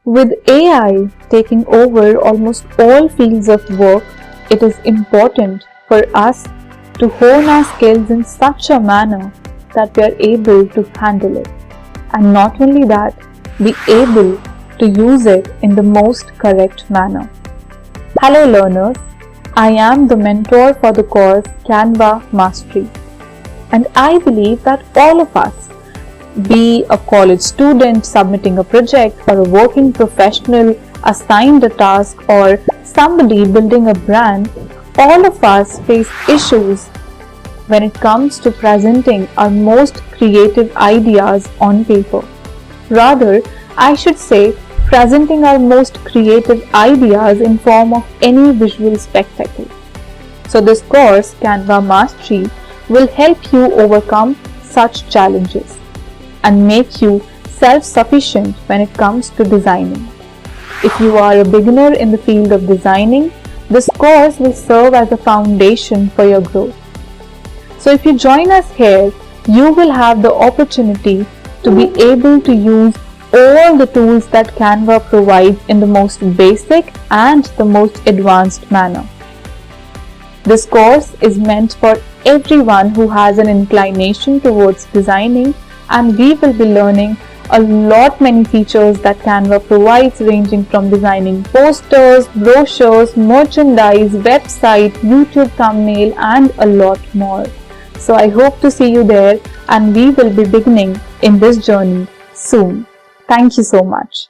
With AI taking over almost all fields of work, it is important for us to hone our skills in such a manner that we are able to handle it. And not only that, be able to use it in the most correct manner. Hello learners, I am the mentor for the course Canva Mastery. And I believe that all of us, be a college student submitting a project or a working professional assigned a task or somebody building a brand, all of us face issues when it comes to presenting our most creative ideas on paper. Rather, I should say presenting our most creative ideas in form of any visual spectacle. So this course, Canva Mastery, will help you overcome such challenges and make you self-sufficient when it comes to designing. If you are a beginner in the field of designing, this course will serve as a foundation for your growth. So if you join us here, you will have the opportunity to be able to use all the tools that Canva provides in the most basic and the most advanced manner. This course is meant for everyone who has an inclination towards designing, and we will be learning a lot many features that Canva provides, ranging from designing posters, brochures, merchandise, website, YouTube thumbnail, and a lot more. So I hope to see you there, and we will be beginning in this journey soon. Thank you so much.